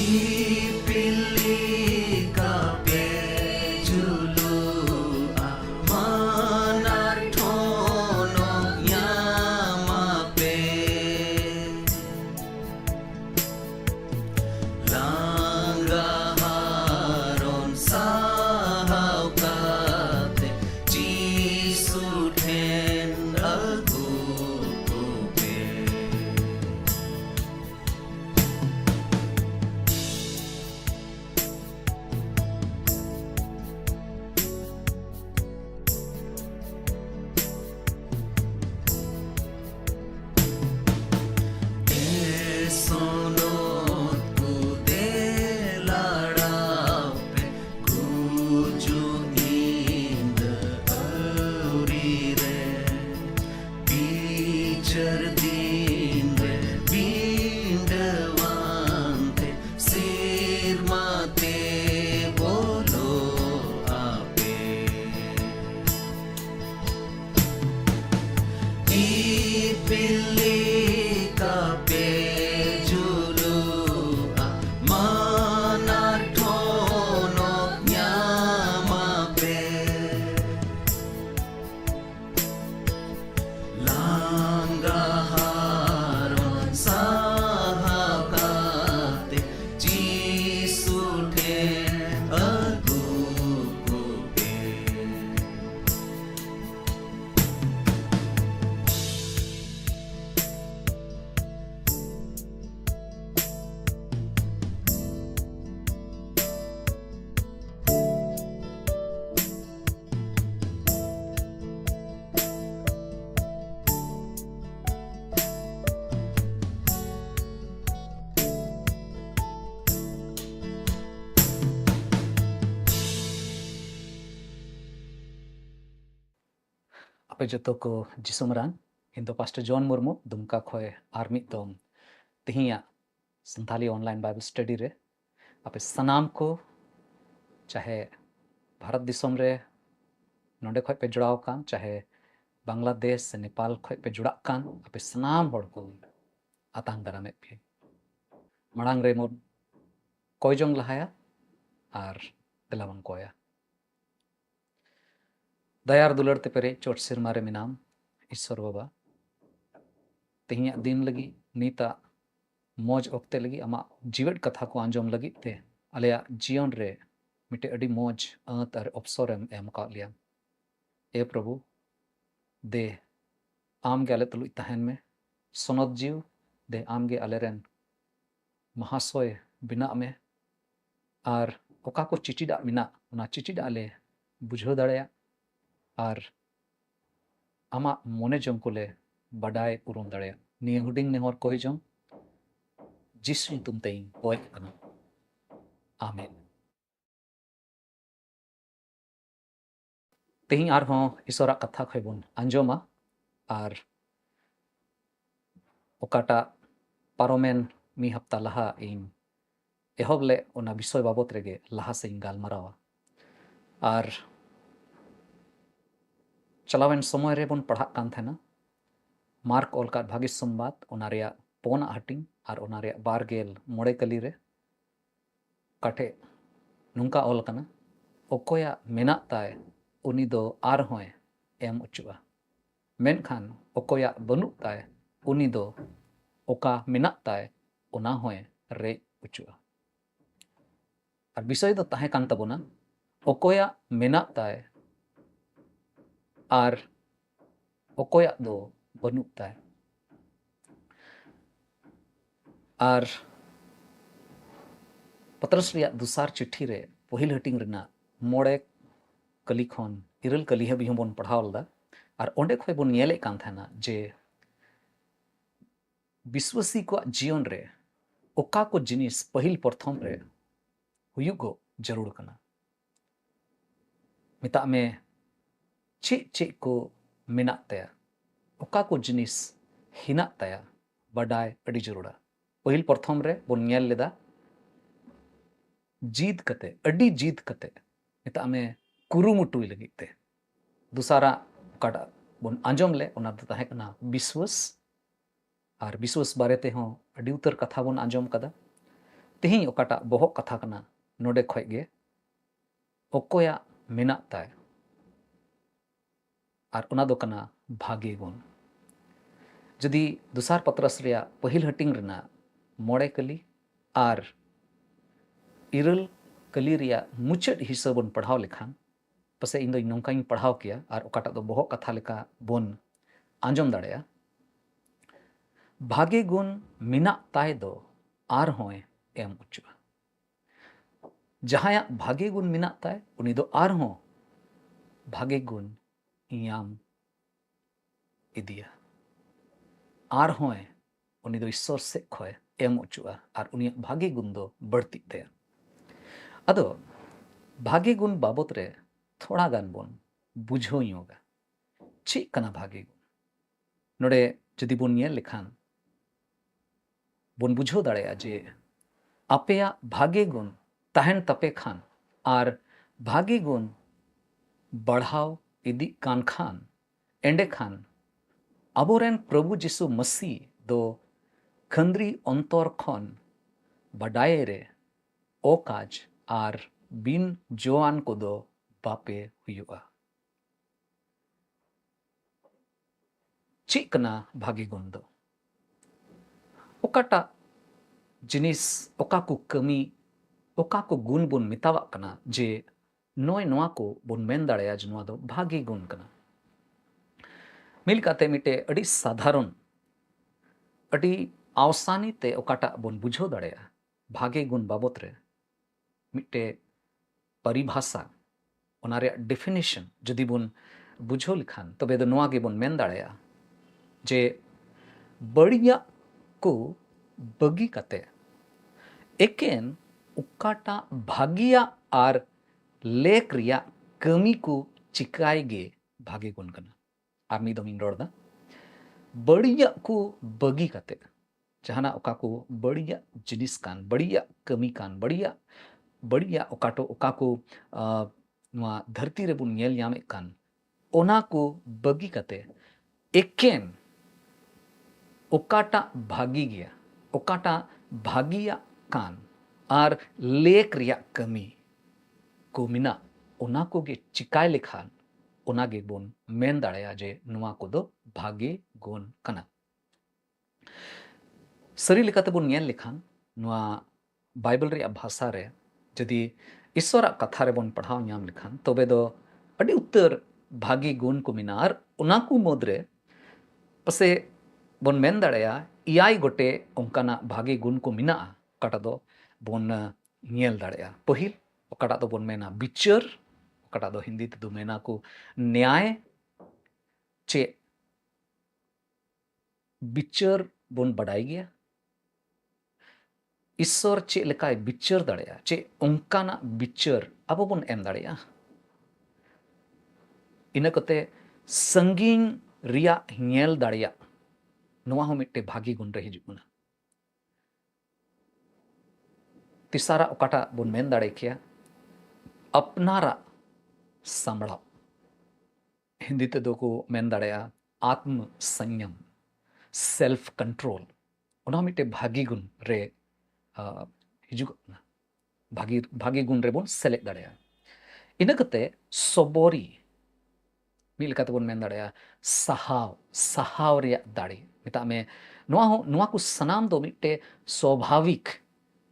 Ipili kape julu manartono nyamape langgaharon sahau kate jisuten aku kupe. Sonot kude larape kuju inda aurire pichar dinde bindawante sirmate bolo ape ipili kape julu manartono nyamape langgaharon sahakate jisuten aku kupe. Apa joto ko jisumran Indo Pastor John Murmu Dumka khoe army tom tihiya Santhali online Bible study रे आपे सनाम को चाहे भारत दिसम रे नोडे खोय पे जुड़ाव कान चाहे बांग्लादेश से नेपाल खोय पे जुड़ा कान आपे सनाम हड़ को आतांग दारामे पे मड़ांग रे मोर कोय जोंग लहाया आर तेलावन कोया दयार दुलर ते पेरे चोट सिर मारे मिनाम ईश्वर बाबा तिहिया दिन लगी नीता मौज ओक्ते लगी आमा जीवट कथा को आंजोम लगी ते आलेया जीवन रे मिटे अडी मौज आंत और अवसर एम का लिया ए प्रभु दे आम गे आले तुलुई तहन में सोनत जीव दे आम गे आले रेन महासोय बिना में आर ओका को चिचिडा मिना उना चिचिडा ले बुझो दाड़ेया आर आमा मोने जों को ले बडाय उरुम दाड़ेया निये हुडिंग ने और कोई जों जिसु तुम तेई कोय कना आमीन तेही आर हों ईश्वरा कथा खोय बुन आंजोमा आर ओकाटा पारोमेन मी हफ्ता लहा इन एहबले ओना विषय बाबत रेगे लहा से गालमारावा आर चलावेन समय रे बुन पढ़ा कान थेना मार्क ओलका भागी संबाद ओना रेया पोना हटिंग आर ओना रेया बारगेल मोड़े कली रे काटे नुंका ओल कना ओकोया मेना ताय उनी दो आर होय एम उचुआ मेनखान ओकोया बनु ताय उनी दो ओका मेना ताय ओना होय रे उचुआ आर विषय दो ताहे कान तबोना ओकोया मेना ताय आर ओकोया दो बनु ताय आर पत्रस रिया दुसार चिट्ठी रे पहिल हटिंग रेना मोड़े कली खन इरल कली हबी हम पढ़ाव लदा और ओंडे खोय बन नेले कान थाना जे विश्वासी को जीवन रे ओका को जिनिस पहिल प्रथम रे हुयुगो जरूर कना मिता में चे को मेना तया ओका को जिनिस हिना तया बडाय अड़ी जरूरा पहिल प्रथम रे बन नेल लेदा जीत कते अड़ी जीत कते मिता में कुरुमुटुई लगी ते दूसरा काटा बन आंजम ले ओना दो ताहे कना विश्वास और विश्वास बारे ते हों अड़ी उतर कथा बन आंजम कदा तेहिं ओकाटा बोहक कथा कना नोडे खय गे ओकोया मेना ताय आर ओना दो कना भागे गुण। जदि दुसार पत्रस रिया पहिल हटिंग रेना मोड़े कली आर इरल कली रिया मुचाद हिस्सा बन पढ़ाव लेखान पसे इन दो नौकाई पढ़ाव किया आर ओकाटा दो बोहक कथा लेका बोन आंजम दाड़ेया। भागे गुण मेना ताय दो आर होय एम उचुआ। जहाया भागे गुण मेना ताय उनी दो आर हो भागे गुण याम इदिया आर होय उनी दो ईश्वर से खय एम उचुआ आर उनी भागे गुण दो बढ़ती ते। अदो भागे गुण बाबत रे थोड़ा गान बोन बुझो योगा ची कना भागे गुण नोडे जदि बोन नेल लेखान बोन बुझो दाड़ेया जे आपेया भागे गुण तहन तपे खान आर भागे गुण बढ़ाव इदी कान खान एंडे खान अबोरेन प्रभु जिसु मसीह दो खंद्री अंतर खन बडाये रे ओ काज आर बिन जोआन को दो बापे हुआ। चिकना भागी गुण दो ओकाटा जिनिस ओका को कमी ओका को गुण बोन मितावा कना जे नोय नोआ को बोन मेन दाड़ेया जे नोआ दो भागी गुण कना। मिल काते मिटे अड़ी साधारण अड़ी आवसानी ते ओकाटा बोन बुझो दाड़ेया भागे गुण बाबत रे मिटे परिभाषा ओना रे डेफिनेशन जदि बोन बुझो लिखान तबे दो नोआ गे बोन मेन दाड़ेया जे बड़िया को बगी काते एकेन उकाटा भागिया आर लेक रिया कमी को चिकाय गे भागे गुण कना। आर मी दमिन रोड़ा बड़िया को बगी काते जहाना ओका को बड़िया जिनिस कान बड़िया कमी कान बड़िया ओकाटो ओका को नवा धरती रे बुन नेल यामे कान ओना को बगी काते एकेन ओकाटा भागी गया ओकाटा भागिया कान आर लेक रिया कमी को मिना ओना को गे चिकाय लेखान ओना गे बोन मेन दाड़ेया जे नुआ को दो भागे गुण कना। सरी लेकाते बोन नेल लेखान नुआ बाइबल रे भाषा रे जदि ईश्वरा कथा रे बोन पढ़ाव नाम लेखान तबे दो अड़ी उत्तर भागी गुण को मिना आर ओना को मोदरे पसे बोन मेन दाड़ेया इयाय गोटे ओंकाना भागे गुण को मिना ओकाटा दो बोन नेल दाड़ेया। पहिल ओकाटा दो बोन मेना बिचार ओकाटा दो हिंदी ते दो मेना को न्याय चे बिचार बोन बडाई गया ईश्वर चे लेकाय बिचार दाड़ेया चे ओंकाना बिचार अब बोन एम दाड़ेया इना कते संगीन रिया नेल दाड़ेया नोआ हो मिट्टे भागी गुण रे हिजुना। तिसारा ओकाटा बोन मेन दाड़े किया अपनारा सांभळाव हिंदी ते दो को मेन दाड़ेया आत्म संयम सेल्फ कंट्रोल ओना मिट्टे भागी गुण रे हिजुना भागी गुण रे बोन सेलेक्ट दाड़ेया। इना कते सबोरी मिल काते बोन मेन दाड़ेया सहाव रिया दाड़े मिता में नोआ को सनाम दो मिट्टे स्वाभाविक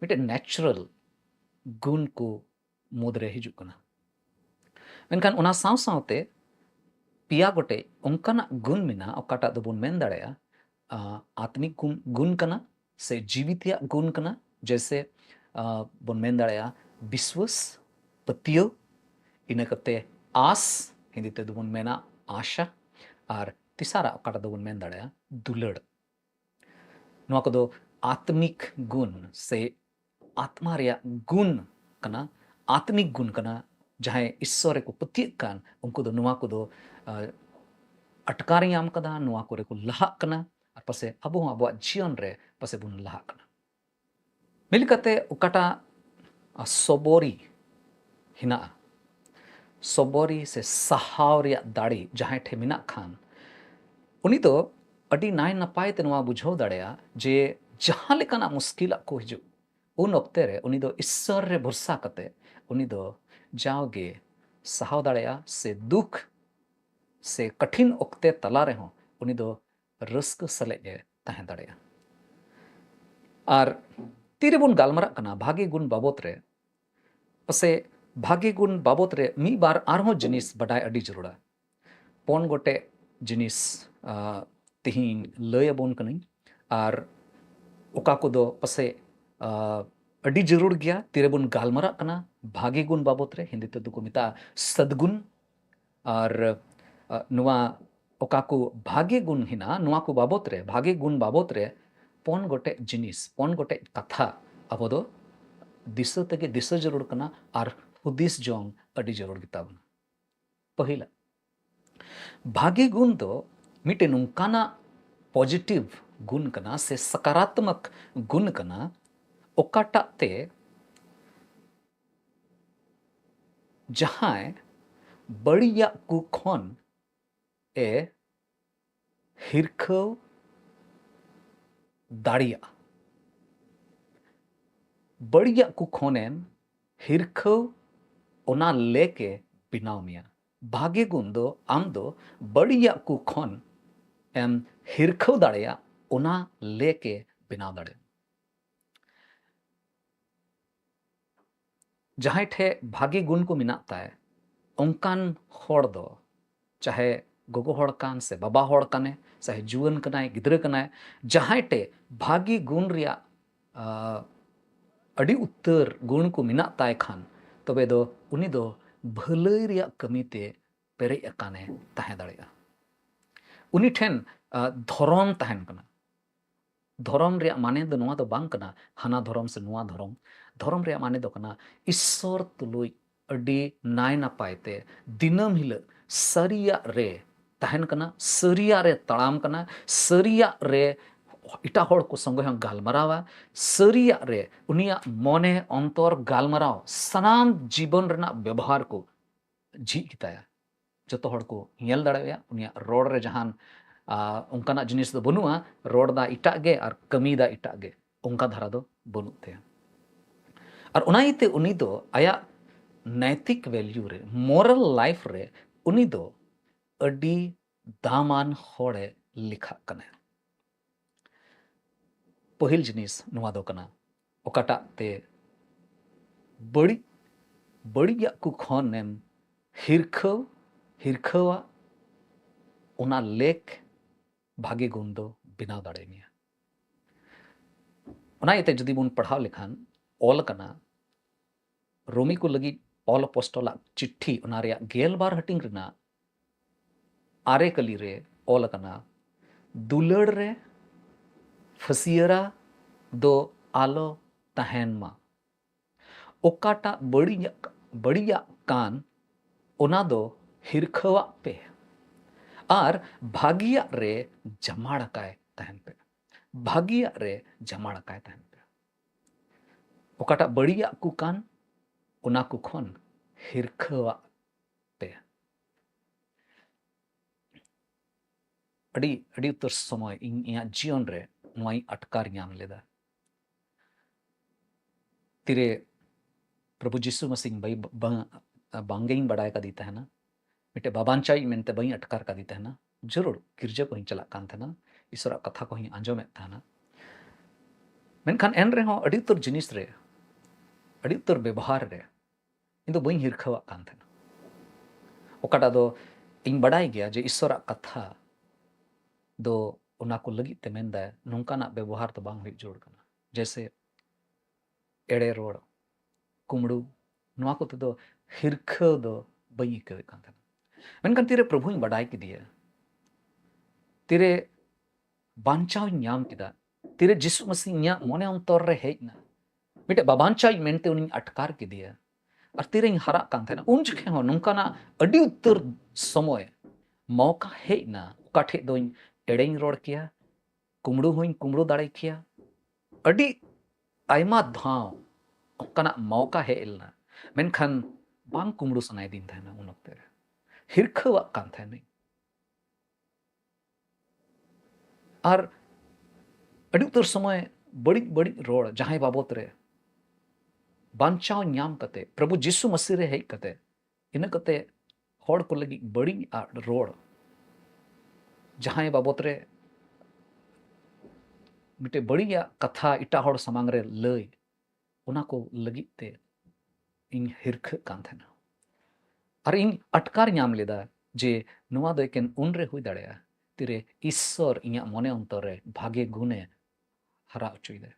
मिट्टे नेचुरल गुण को मुद्रे हिजुना। मेनखान ओना साव सावते पिया गोटे ओंकाना गुण मिना ओकाटा दो बोन मेन दाड़ेया आत्मिक गुण कना से जीवितिया गुण कना जैसे बोन मेन दाड़ेया विश्वास पतियो इना कते आस हिंदी ते दो बोन मेना आशा आर तिसारा ओकाटा दो बोन मेन दाड़ेया दुलड़। नोआ को दो आत्मिक गुण से आत्मा रिया गुण कना आत्मिक गुण कना जहां ईश्वर को पतियेग कान उनको दो नोआ को दो अटकारी आम कदा नोआ को रे को लहा कना आर पासे अबो अबो जीवन रे पासे बुन लहा कना। मिल काते ओकाटा सबोरी हिना सबोरी से सहाव रिया दाड़ी जहां ठे मिना खान उनी तो अड़ी नाय नपाय ते नोआ बुझाव दाड़ेया जे जहां लेकाना मुश्किल को हिजु उन ऑक्ते रे उनी दो ईश्वर रे भरोसा कते उनी दो जाओगे सहाव दाड़ेया से दुख से कठिन ऑक्ते तला रे हो उनी दो रस्क सलेजे तहें दाड़ेया। और तीरे बुन गालमरा कना भागे गुण बाबत रे पसे भागे गुण बाबत रे मी बार आरहों जिनिस बडाय अडी जरूरा पौन गोटे जिनिस तिहिन लय बोन कनी और ओका को दो पसे अडी जरूर गया तीरे बुन गालमरा कना भागे गुण बाबत रे हिंदी ते दुको मिता सदगुण और नुआ ओका को भागे गुण हिना नुआ को बाबत रे भागे गुण बाबत रे पौन गोटे जिनिस पौन गोटे कथा अबो दो दिशा तेगे दिशा जरूर कना और हुदिस जोंग अडी जरूर गिताबन। पहिला भागे गुण दो मिटे नुकाना पॉजिटिव गुण कना से सकारात्मक गुण कना ओकाटा ते जहां बड़िया कु खन ए हिरखव दाड़िया बड़िया कु खोनेन हिरखव ओना लेके बिनाव मिया भागे गुण दो आम दो बड़िया कु खन एम हिरखव दाड़िया ओना लेके बिनाव दाड़े जहां ठे भागे गुण को मिना ताए उनकान होड़ दो चाहे गोगो होड़ कान से बाबा होड़ काने चाहे जुअन कनाय गिद्र कनाय जहां टे भागी गुण रिया अड़ी उत्तर गुण को मिना ताए खान तबे दो उनी दो भलई रिया कमीते पेरे अकाने ताहे दाड़ेया उनी ठेन धर्म ताहेन कना धर्म रिया माने दो नुआ दो बांग कना हाना धर्म से नुआ धर्म रिया माने दो कना ईश्वर तुलुई अड़ी नाय नापायते दिनम हिल सरिया रे ताहेन कना सरिया रे तड़ाम कना सरिया रे इटा होड़ को संगे हम गालमरावा सरिया रे उनिया मोने अंतर गालमराव सनाम जीवन रना व्यवहार को जी किताया जतो होड़ को येल दाड़ेया उनिया रोड रे जहान उनकाना जिनिस दो बनुआ रोड दा इटाग गे और कमी दा इटाग गे उनका धारा दो बनुते और उनाइते उनी दो आया नैतिक वैल्यू रे मोरल लाइफ रे उनी दो अडी दामान होड़े लिखा कने पहिल जिनिस नुआ दो कना ओकाटा ते बड़ी बड़िया कु खन नेम हिरखवा ओना लेख भागे गुण दो बिनाव दाड़े मिया ओना इते जदि बुन पढ़ाव लेखान ऑल कना रोमी को लगी ऑल पोस्टोला चिट्ठी ओना रिया गेल बार हटिंग रना आरे कली रे ऑल कना दुलड़ रे फसियरा दो आलो तहन मा ओकाटा बड़िया कान ओना दो हिरखवा पे और भागिया रे जमाड़काय तहन पे भागिया रे जमाड़काय तहन पे ओकाटा बड़िया कु कान ओना कु खन हिरखवा पे अड़ी अड़ी उत्तर समय इया जीवन रे नुआई अटकार नाम लेदा तिरे प्रभु जीसु मसीह भाई बांगेइन बड़ाय का दीता है ना मिटे बाबांचाई मेनते बई अटकार का दीता है ना जरूर गिरजा को ही चला कान थे ना ईश्वरा कथा को ही आंजो में था ना मेनखान एन रे हो अड़ी उत्तर जिनिस रे अड़ी उत्तर व्यवहार रे इन दो बई हिरखवा कान थे ना ओकाटा दो इन बड़ाई गया जे ईश्वरा कथा दो उना को लगी ते मेंदा नोंकाना व्यवहार तो बांग हुई जोड़ कना जैसे एड़े रोड कुमड़ू नुआ को ते दो हिरख दो बई के कान थे मेनखान तीरे प्रभु ही बड़ाई की दिया तीरे बांचाव ᱧᱟᱢ किदा तीरे जिसु मसीह ᱧᱟ मोने अंतर रे हेजना मिटे बाबांचाई मेनते उनी अटकार की दिया और तीरे हरा कान थे उन जखे हो नोंकाना अडी उत्तर समय मौका हेजना काठे दोइन एड़ेኝ रोड किया कुमड़ू होइन कुमड़ू दाड़े किया अडी आयमा धाव ओकाना मौका हेलना मेनखान बांग कुमड़ू सनाय दिन था उन वक्त हिरखवा कान था नहीं और अड़ी उत्तर समय बड़ी बड़ी रोड जहां बाबत रे बांचाव ᱧᱟᱢ कते प्रभु जिसु मसीह रे हेज कते इन कते हॉड़ को लगी बड़ी रोड जहां बाबत रे मिटे बड़ी कथा इटा हॉड़ समांग रे लय उना को लगी ते इन हिरख कान थेना और इन अटकार ᱧᱟᱢ लेदा जे नुआ दो एकेन उन रे हुई दाड़ेया तिरे ईश्वर इया मने अंतर रे भागे गुणे हरा उचुइदे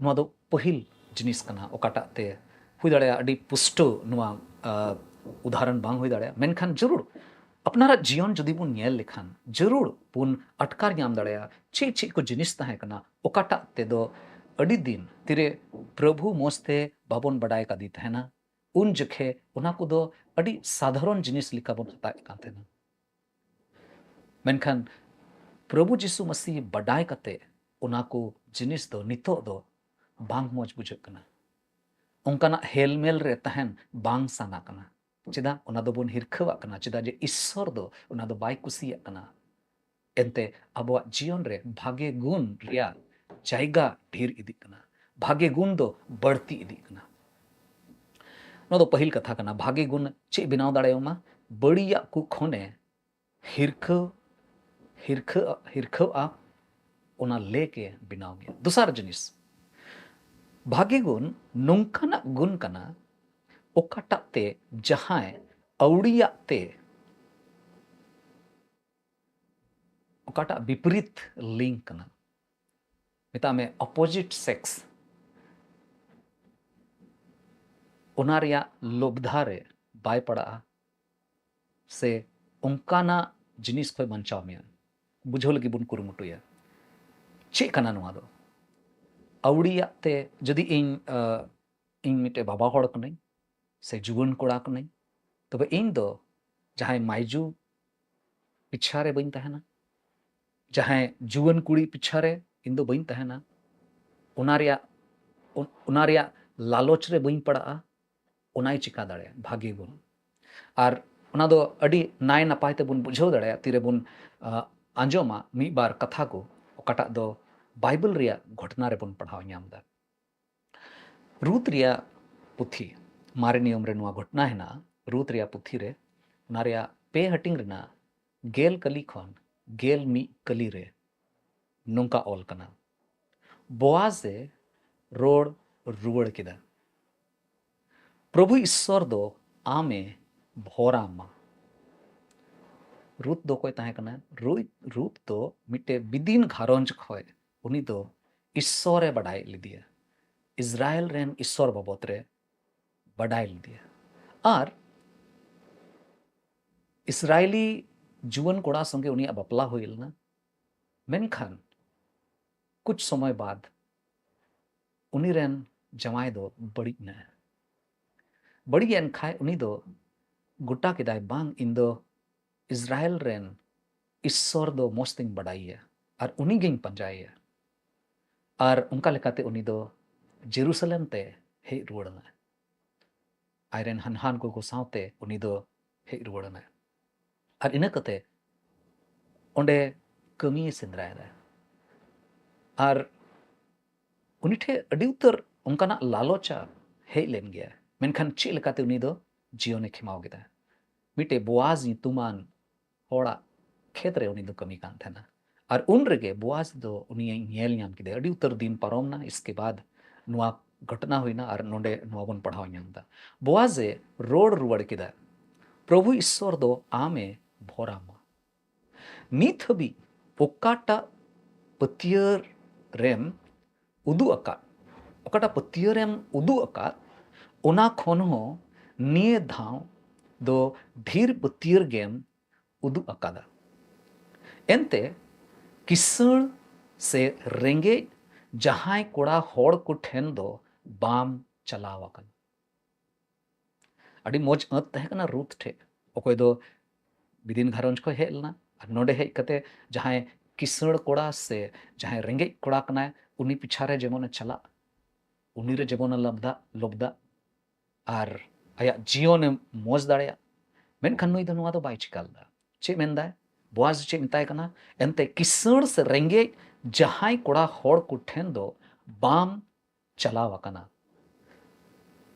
नुआ दो पहिल जिनिस कना ओकाटा ते हुई दाड़ेया अडी पुष्टो नुआ उदाहरण बांग हुई दाड़ेया मेनखान जरूर अपनारा जीवन जदि बुन नेल लेखान जरूर बुन अटकार ᱧᱟᱢ दाड़ेया चे चे को जिनिस ताहे कना ओकाटा ते दो अडी दिन तिरे प्रभु मोस्ते बाबन बडाय कादी तहना उन जखे उना को दो अडी साधारण जिनिस लिका बन हताय कान तहना मेनखान प्रभु जिसु मसीह बडाय कते उना को जिनिस दो नितो दो बांग मोज बुझक कना उनकाना हेलमेल रे तहन बांग साना कना चेदा उना दो बन हिरखवा कना चेदा जे ईश्वर दो उना दो बाय कुसिया कना एनते अबवा जीवन रे भागे गुण रिया जायगा ढेर इदी कना भागे गुण दो बढ़ती इदी कना नो दो पहिल कथा कना भागे गुण चे बिनाव दाड़ेयोमा बड़िया कु खोने हिरखा उना लेके बिनाव गया दूसरा जिनिस भागे गुण नोंकाना गुण कना ओकाटा ते जहां अवड़िया ते ओकाटा विपरीत लिंक कना मिता में अपोजिट सेक्स उनारिया लोभधा रे बाय पड़ा से उनकाना जिनिस खोय बंचाव में बुझो लगी बुन कुरुमुटुया चे कना नुआ दो अवड़िया ते जदि इन मिटे बाबा हड़ कनई से जुवन कोड़ा कनई तबे इन दो जहां माइजू पिछारे बइन तहना जहां जुवन कुड़ी पिछारे इन दो बइन तहना उनारिया लालच रे बइन पड़ा उनाई चिका दाड़े भागे गुण और उना दो अडी नाय नपाय ते बुन बुझाव दाड़े तिरे बुन आंजोमा मी बार कथा को ओकाटा दो बाइबल रिया घटना रे बुन पढ़ाव ᱧᱟᱢदा रूत रिया पुथी मारे नियम रे नुआ घटना है ना रूत रिया पुथी रे उना रिया पे हटिंग रेना गेल कली खन गेल मी कली रे नोंका ऑल कना बोआज से रोड रुवड़ किदा प्रभु ईश्वर दो आमे भोरामा रूत दो कोई ताहे कना रूत तो मिटे बिदिन घारंज खोय उनी दो ईश्वरे बडाय लिदिया इज़राइल रेन ईश्वर बाबत रे बडाय लिदिया और इस्राएली जुवन कोड़ा संगे उनी बपला होइल ना मेनखान कुछ समय बाद उनी रेन जमाय दो बड़ी ना बड़ी एन खाए उनी दो गुटा किदाय बांग इन दो इज़राइल रेन ईश्वर दो मोस्तिंग बडाइया और उनी गिंग पंजाइया और उनका लेकाते उनी दो जेरूसलम ते हे रुवड़ना आयरन हनहान को सावते उनी दो हे रुवड़ना और इना कते ओंडे कमी सेंद्रायदा और उनी ठे अडी उतर उनकाना लालोचा हे लेन गया मेनखान चे लेकाते उनी दो जीवने खिमाव गेदा मिटे बोआज तुमान होड़ा खेत रे उनी दो कमी कान थना और उन रेगे बोआज दो उनी नेल ᱧᱟᱢ किदे अडी उतर दिन पारोमना इसके बाद नुआ घटना हुईना और नोंडे नुआ बन पढ़ाव ᱧᱟᱢदा बोआजे रोड रुवड़ किदा प्रभु ईश्वर दो आमे भोरामा नीत हबी ओकाटा पतियर रेम उदु अका ओकाटा पतियर रेम उदु अका ओना खन हो निये धाव दो ढेर पतियर गेम उदु अकादा एनते किसण से रेंगे जहां कोड़ा होड़ को ठेन दो बाम चलावाकन अडी मोज अत तहकना रूत ठे ओकोय दो बिदिन घरंज को हेलना और नोडे हेज कते जहां किसण कोड़ा से जहां रेंगे कोड़ा कना उनी पिछारे जेमोन चला उनी रे जेमोन लोबदा और आया जीवन मोज दाड़ेया मेनखान नुई दो नुआ दो बाय चिकालदा चे मेनदा बोआज चे मिताय कना एनते किसण से रेंगे जहां कोड़ा होड़ को ठेन दो बाम चलाव आकाना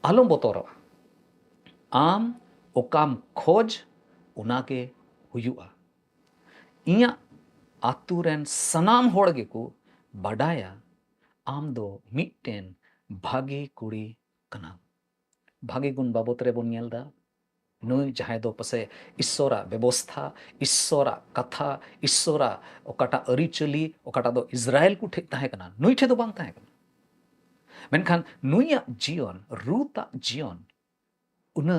आलोम बोतोरो आम ओकाम खोज उनाके हुयुआ इया आतुरेन सनाम होड़ गेको बाडाया आम दो मिट्टेन भागी कुड़ी कना भागी गुण बाबत रे बोन नेलदा नुई जहां दो पसे ईश्वरा व्यवस्था ईश्वरा कथा ईश्वरा ओकाटा अरिचली ओकाटा दो इजराइल को ठे ताहे कना नुई ठे दो बांग ताहे कना मेनखान नुइया जीवन रूता जीवन उना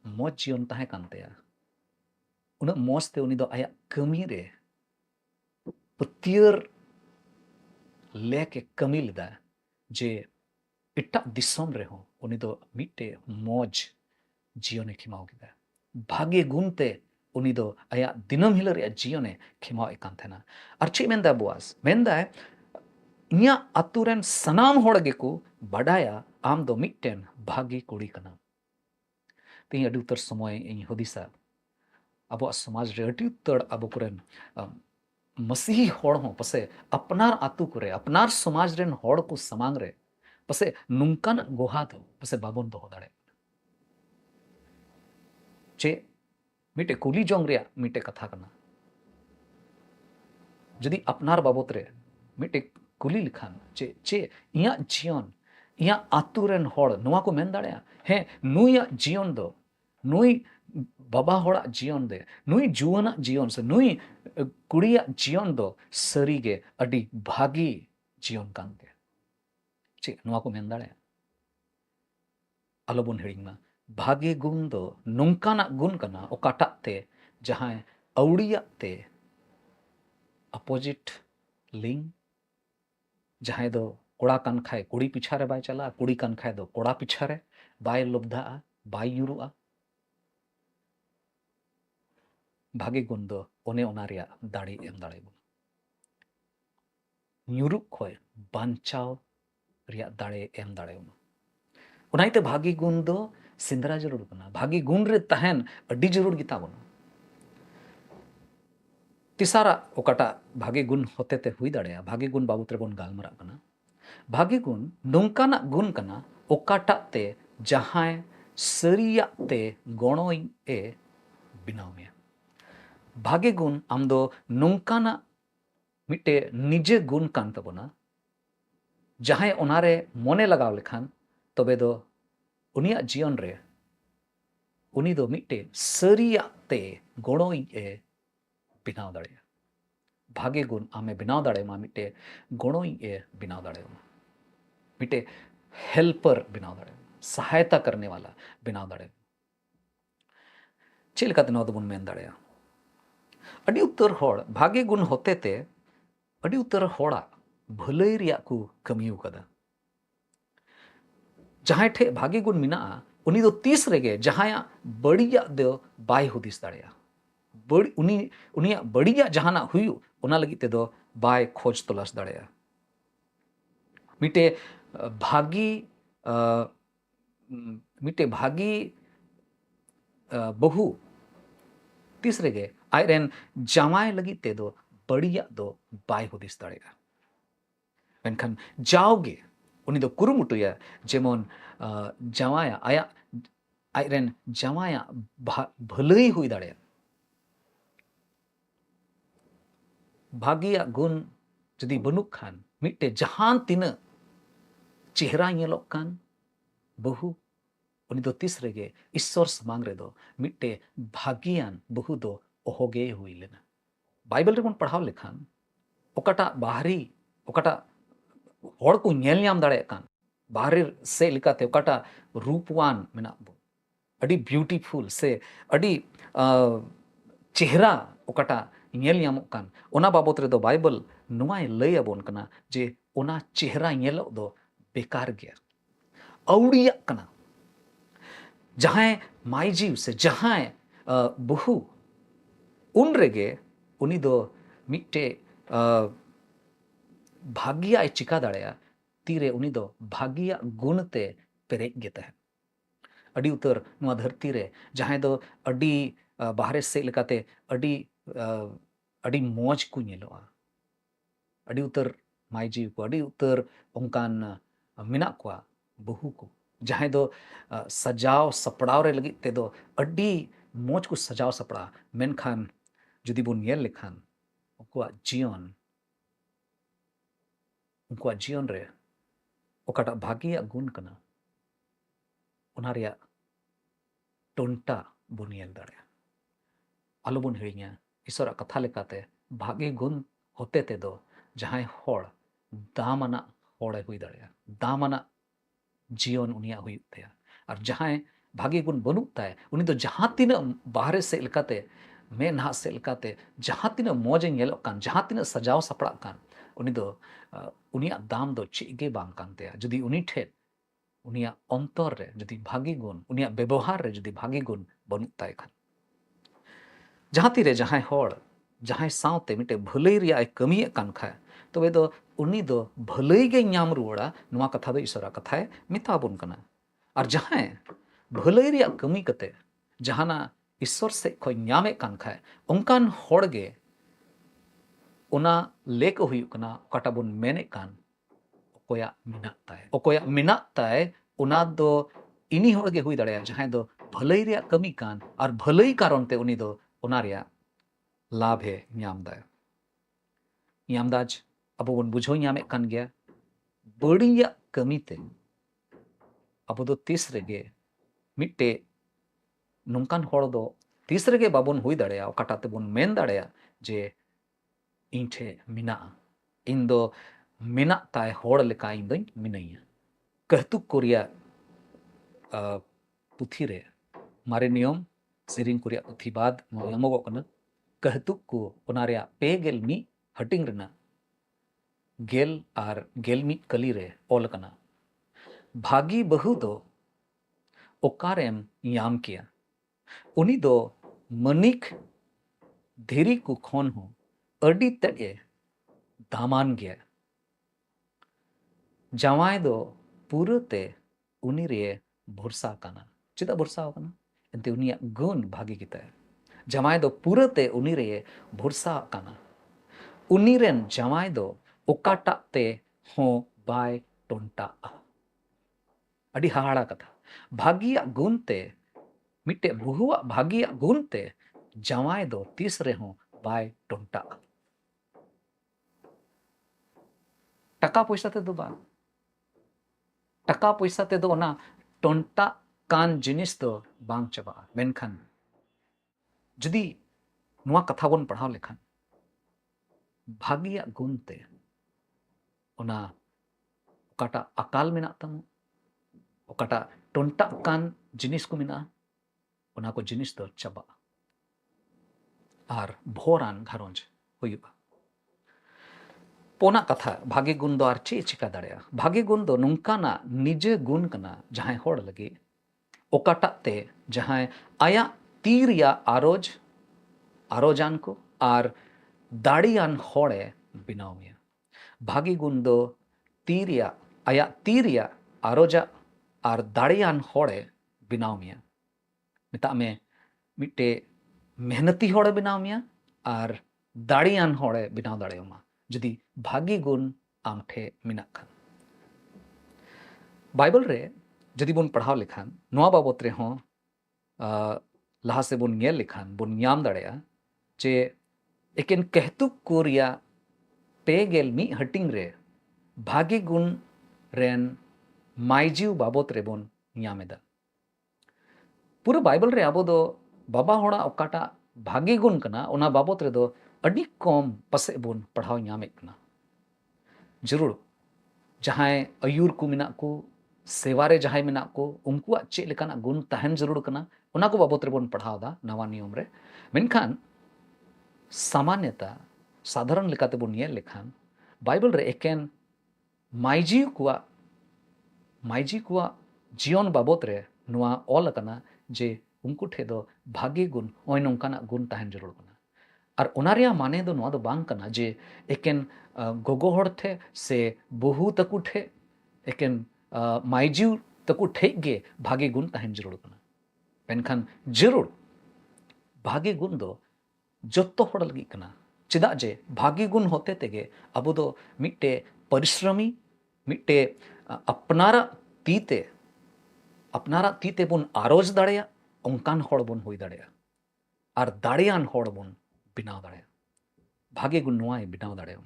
मौज जीवन ताहे कानतेया उना मौज ते उनी दो आया कमी रे पतियर लेके कमी लेदा जे इट्टा दिसम रे हो उनी दो मिट्टे मौज जीवने खिमाव केदा भाग्य गुणते उनी दो आया दिनम हिलर या जीवने खिमाव एकान थेना और चे मेंदा बुआस मेंदा इया अतुरेन सनाम होड़ गेको बाडाया आम दो मिट्टेन भागी कुड़ी कना ते अडी उतर समय इन हुदिसा अब समाज रे अडी उतर अब कुरेन मसीही होड़ हो पसे अपनार आतु करे अपनार समाज रेन होड़ को समांग रे पसे नुंकान गोहा दो पसे बाबोन दो दाड़े चे मिटे कुली जोंग रे मिटे कथा कना जदि अपनार बाबत रे मिटे कुली लिखान चे चे इया जीवन इया आतु रेन होड़ नोआ को मेन दाड़े हे नुइया जीवन दो नुई बाबा होड़ा जीवन दे नुई जुआना जीवन से नुई कुड़िया जीवन दो सरीगे अडी भागी जीवन कांते चे नोआ को मेन दाड़े आलोबन हिड़िंगमा भागे गुण दो नुंकाना गुण कना ओकाटा ते जहां अवड़िया ते अपोजिट लिंग जहां दो कोड़ा कान खाए कुड़ी पिछा रे बाय चला कुड़ी कान खाए दो कोड़ा पिछा रे बाय लुब्धा बाय युरुआ भागे गुण दो ओने ओनारिया दाड़ी एम दाड़े ᱧᱩᱨᱩᱜ ᱠᱷᱚᱡ ᱵᱟᱧᱪᱟᱣ ᱨᱮᱭᱟᱜ ᱫᱟᱲᱮ ᱮᱢ ᱫᱟᱲᱮᱭᱟᱢᱟ ᱚᱱᱟᱛᱮ ᱵᱷᱟᱜᱤ ᱜᱩण ᱫᱚ ᱥᱤᱸᱫᱽᱨᱟ ᱡᱟᱹᱨᱩᱲ ᱠᱟᱱᱟ ᱵᱷᱟᱜᱤ ᱜᱩण ᱨᱮ ᱛᱟᱦᱮᱱ ᱟᱹᱰᱤ ᱡᱟᱹᱨᱩᱲ ᱜᱮᱛᱟ ᱵᱚᱱᱟ तिसारा ओकाटा भागे गुण होते ते हुई दाड़े भागे गुण बाबत रे बोन गालमरा कना भागे गुण नोंकाना गुण कना ओकाटा ते जहां सरिया ते गणोई ए बिनाव में भागे गुण आम दो नोंकाना मिट्टे निजे गुण कान तबोना जहां ओनारे मोने लगाव लेखान तबे दो उनिया जीवन रे उनी दो मिट्टे सरिया ते गणोई ए बिनाव दाड़े भागे गुण आमे बिनाव दाड़े मा मिट्टे गणोई ए बिनाव दाड़े मिट्टे हेल्पर बिनाव दाड़े सहायता करने वाला बिनाव दाड़े चेलकाते नौ दबुन मेन दाड़े अडी उत्तर होड़ भागे गुण होते ते अडी उत्तर होड़ा भलई रिया को कमियो कदा जहां ठे भागे गुण मिना उनी दो तीस रेगे जहां बड़िया दो बाय हुदिस दाड़े बड़ी उनी उनिया बड़िया जहाना हुयु उना लगी ते दो बाय खोज तलाश दाड़े मिटे भागी बहु तीसरे गे आयरन जामाय लगी ते दो बड़िया दो बाय हुदिस दाड़े मेनखान जाओगे उनी दो कुरुमुटुया जेमन जामाया आया आयरन जामाया भलई हुई दाड़े भागिया गुण जदि बनुक खान मिट्टे जहां तीन चेहरा ñelok kan बहु उनी दो तीसरे गे ईश्वर समांग रे दो मिट्टे भागियान बहु दो ओहोगे हुई लेना बाइबल रे बन पढ़ाव लेखान ओकाटा बाहरी ओकाटा होड़ को ñel ñam दाड़े कान बाहरी से लिकाते ओकाटा रूपवान मेना बो अडी ब्यूटीफुल से अडी चेहरा ओकाटा ñel ñamok kan ओना बाबत रे दो बाइबल नुआय लय अबोन कना जे ओना चेहरा ñelok दो बेकार गया अवड़िया कना जहां माई जीव से जहां बहु उन रेगे उनी दो मिट्टे भागिया चिका दाड़ेया तीरे उनी दो भागिया गुणते पेरेज गेता है अडी उतर नुआ धरती रे जहां दो अडी बाहरे से लेकाते अडी अडी मौज को ñeloa अडी उतर माई जीव को अडी उतर ओंकान मेना कोआ बहु को जहां दो सजाव सपड़ाव रे लगी ते दो अड्डी मोज को सजाव सपड़ा मेनखान जुदी बुन येल लेखान उनकुआ जीवन रे ओकाटा भागिया गुण कना ओना रेया टोंटा बुन येल दाड़े आलो बुन हिड़िया ईश्वरा कथा लेकाते भागे गुण होते ते दो जहां होड़ दामना होड़े हुई दाड़े दामना जीवन उनिया हुई तया और जहां भागे गुण बनुक ताय उनी तो जहां तीन बाहरे से लकाते मैं नहा से लकाते जहां तीन मौज ñeloक कान जहां तीन सजाव सपड़ा कान उनी दो उनिया दाम दो चेगे बांग कान तया जुदी उनी ठे उनिया अंतर रे जुदी भागी गुण उनिया व्यवहार रे जुदी भागी गुण बनुक ताय खान जहां तीरे जहां होड़ जहां सावते मिटे भलई रिया कमी कान खाय तबे दो उनी दो भलई गे ñाम रुवाड़ा नुआ कथा दो ईश्वरा कथाय मिताबुन कना और जहां भलई रिया कमी कते जहाना ईश्वर से खो ñामे कान खाय उनकान होड़ गे उना लेक हुयुक कना ओकाटा बुन मेने कान ओकोया मिनाक ताय उना दो इनी होड़ गे हुई दाड़ेया जहां दो भलई रिया कमी कान और भलई कारण ते उनी दो उना रिया लाभ है ñाम दाय ñामदाज अब बन बुझो ñामे कान गया बड़िया कमीते अब दो तीस रेगे मिट्टे नोंकान होड़ दो तीस रेगे बाबन हुई दाड़ेया ओकाटाते बन मेन दाड़ेया जे इन ठे मिना इन दो मिना ताय होड़ लेका इन दो मिनाइया कहतुक कोरिया पुथी रे मारे नियम सेरिंग कोरिया पुथी बाद एमोगो कना कहतुक को ओना रेया पे गेल मी हटिंग रेना गेल आर गेल मी कली रे ओल कना भागी बहु दो ओकारेम याम किया उनी दो मनिक धीरी को खोन हो अडी तड़े दामान गया जवाय दो पूरते उनी रे भरसा काना चिदा भरसा काना एंते उनिया गुण भागी किता जवाय दो पूरते उनी रे भरसा काना उनी रेन जवाय दो ओकाटा ते हो बाय टोंटा अडी हाहाड़ा कथा भागिया गुण ते मिट्टे बहुआ भागिया गुण ते जवाय दो तीस रे हो बाय टोंटा टका पैसा ते दो बा टका पैसा ते दो ना टोंटा कान जिनिस दो बांग चबा मेनखान जुदी नुआ कथा बन पढ़ाव लेखान भागिया गुण ते ओना ओकाटा अकाल मेना तमो ओकाटा टोंटा कान जिनिस को मेना ओना को जिनिस दो चबा आर भोरान घरोंज हुयुबा पोना कथा भागे गुण दो आर चे चिका दाड़ेया भागे गुण दो नुंकाना निजे गुण कना जहां होड़ लगे ओकाटा ते जहां आया तीर या आरोजान को आर दाड़ियान होड़े बिनाव मिया भागी गुण दो तीर या आरोजा आर दाड़ियान होड़े बिनाव मिया मिता में मिट्टे मेहनती होड़े बिनाव मिया आर दाड़ियान होड़े बिनाव दाड़ेमा जुदी भागी गुण आम ठे मिना खान बाइबल रे जदि बुन पढ़ाव लेखान नोआ बाबत रे हों लहा से बुन ñel लेखान बुन ñाम दाड़ेया जे एकेन कहतुक कोरिया पे गेल मी हटिंग रे भागी गुण रेन माइजीव बाबत रे बुन ñामेदा पूरा बाइबल रे आबो दो बाबा होड़ा ओकाटा भागी गुण कना ओना बाबत रे दो अडी कम पसे बुन पढ़ाव ñामेक कना जरूर जहां अयूर को मिना को सेवारे जहां मिना को उनकुआ चे लेकाना गुण तहन जरूर कना ओना को बाबत रे बुन पढ़ाव दा नवा नियम रे मेनखान सामान्यता साधारण लेकाते बुन ñel लेखान बाइबल रे एकेन माइजी कुआ जीवन बाबत रे नुआ ऑल कना जे उनको ठे दो भागे गुण ओय नोंकाना गुण तहन जरूर कना और ओना रेया माने दो नुआ दो बांग कना जे एकेन गोगो हड़ थे से बहु तकु ठे एकेन माइजी तकु ठे गे भागे गुण तहन जरूर कना पेनखान जरूर भागे गुण दो जत्तो हड़ लगी कना चिदा जे भागी गुण होते तेगे अबो दो मिट्टे परिश्रमी मिट्टे अपनारा तीते बन आरोज दाड़ेया onkan hor bon hui दाड़ेया और दाड़ेयान hor bon बनाव दाड़ेया भागे गुण नोआय बनाव दाड़ेया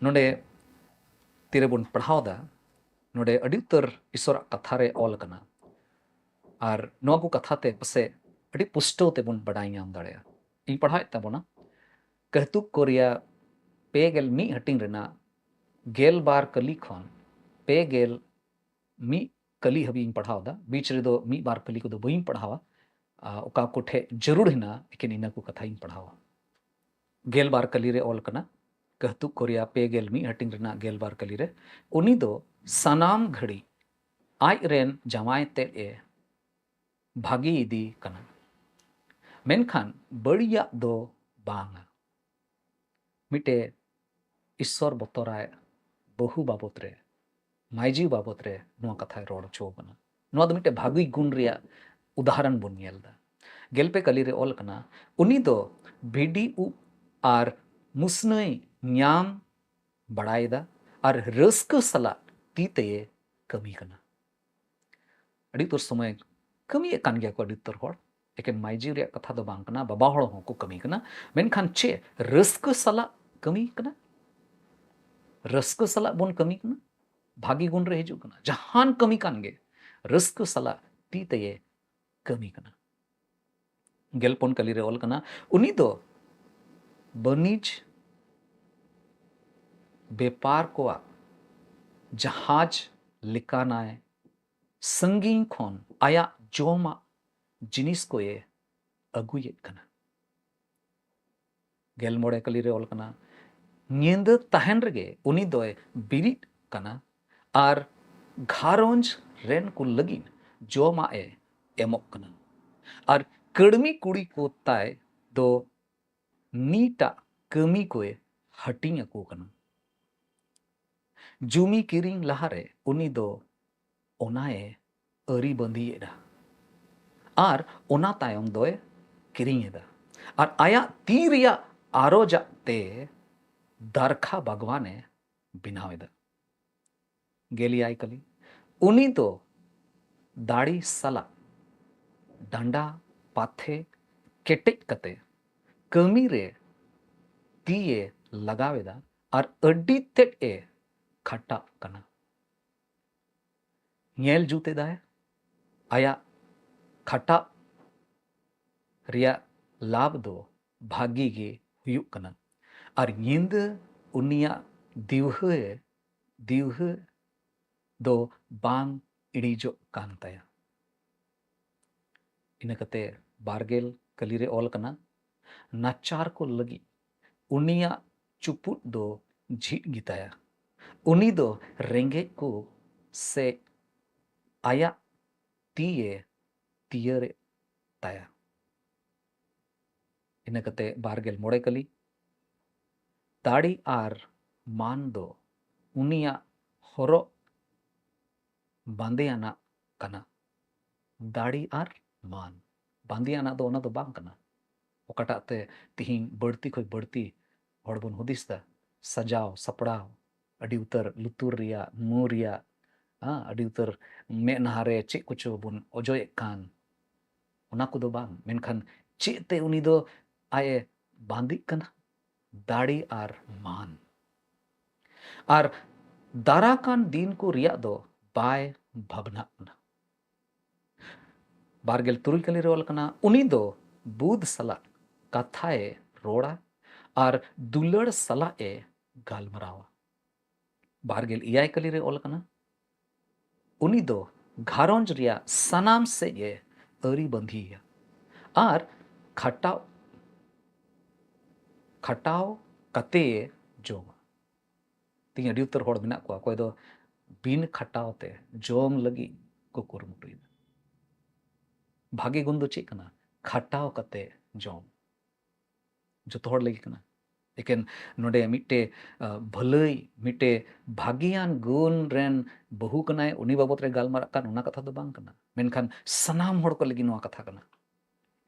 नोडे तीरे बन पढ़ाव दा नोडे अड़ी उतर ईश्वर कथा रे ऑल कना और नोआ को कथा ते पसे अड़ी पुष्टो ते बन बड़ाई नाम दाड़ेया इन पढ़ाए ताबोना कहतुक कोरिया पेगेल मी हटिंग रेना गेल बार कली खन पेगेल मी कली हबी इन पढ़ाव दा बीच रे दो मी बार कली को दो बइन पढ़ावा ओका कोठे जरूर हिना एकिन इना को कथा इन पढ़ावा गेल बार कली रे ऑल कना कहतुक कोरिया पेगेल मी हटिंग रेना गेल बार कली रे उनी दो सनाम घड़ी आज रेन जमाय ते ए भागी इदी कना मेनखान बड़िया दो बांगा मिटे ईश्वर बतराय बहु बाबत रे माइजी बाबत रे नोआ कथा रोड चो कना नोआ दो मिटे भागी गुण रिया उदाहरण बन नेलदा गेलपे कली रे ऑल कना उनी दो भिडी उ आर मुसनई न्याम बड़ायदा और रस्क सला तीते कमी कना अड़ी तुर समय कमी कान गया को अड़ी तुर होड़ एकेन माइजी रे कथा दो बांग कना बाबा होड़ हो को कमी कना मेनखान चे रस्क सला कमी कना रस्क सला बोन कमी कना भागी गुण रे हिजू कना जहान कमी कान गे रस्क सला तीते कमी कना गेलपोन कली रे ऑल कना उनी दो बनीज बेपार को जहाज लिकानाय संगीन खोन आया जोमा जिनिस को ये अगुयेत कना गेल मोड़े कली रे ऑल कना नींद तहन रगे उनी दोय बिरिट कना आर घारोंज रेन को लगिन जोमा ए एमोक कना आर कड़मी कुड़ी को ताय दो नीटा कमी को हटिंग को कना जुमी किरिंग लहारे उनी दो ओनाए अरी बंदी एदा आर ओना तायम दोय किरिंग एदा आर आया तीरिया आरोजा ते दरखा भगवाने बिनावेदा गेली आई कली उनी तो दाड़ी सला डंडा पाथे केटेज कते कमी रे तीए लगावेदा और अड्डी तेट ए खट्टा कना नेल जूते दाय आया खट्टा रिया लाभ दो भागी गे हुयुक कना और नींद उनिया दिवह दो बांग इड़ीजो कान ताया इना कते बारगेल कली रे ऑल कना नाचार को लगी उनिया चुपुट दो झीट गिताया उनी दो रेंगे को से आया तीये ताया इना कते बारगेल मोड़े कली दाड़ी आर मान दो उनिया हरो बांदेयाना कना दाड़ी आर मान बांदेयाना दो ओना दो बांग कना ओकाटा ते तिहिन बढ़ती खोज बढ़ती हड़ बन हुदिस दा सजाव सपड़ाव अड़ी उतर लुतुर रिया मु रिया अड़ी उतर मे नहारे चे कुछ बन ओजोय कान ओना को दो बांग मेनखान चे ते उनी दो आए बांदी कना दाड़ी आर मान आर दाराकान दिन को रिया दो बाय भबना बारगेल तुरुल कली रोल कना उनी दो बुध सला कथाए रोड़ा और दुलड़ सला ए गालमरावा बारगेल इयाय कली रे ओल कना उनी दो घारोंज रिया सनाम से ये अरी बंधिया और खटाव कते जोम तीन अड़ी उतर होड़ मेना को कोई दो बिन खटावते जोम लगी को कुरुमुटुई भागे गुण दो चेक कना खटाव कते जोम जो तो होड़ लगी कना लेकिन नोडे मिटे भलई मिटे भागियान गुण रेन बहु कनाय उनी बाबत रे गालमारा कान उना कथा दो बांग कना मेनखान सनाम होड़ को लगी नोआ कथा कना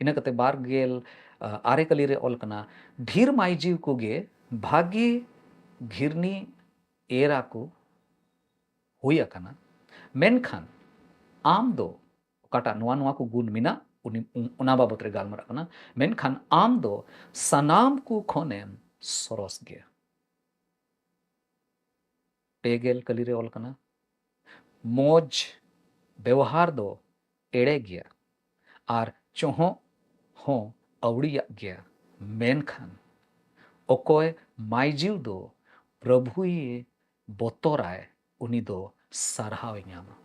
इना कते बारगेल आरे कली रे ऑल कना ढीर माइजीव को गे भागी घिरनी एरा को हुई अकना मेनखान आम दो काटा नुआ नुआ को गुण मिना उना बाबत रे गालमरा कना मेनखान आम दो सनाम को खोनेम सरस गे पेगेल कली रे ऑल कना मोज व्यवहार दो एड़े गया और चोहो हो अवड़िया गया मेनखान ओकोय माइजीव दो प्रभुए बोतोराय उनी दो सरहाव ᱧᱟᱢᱟ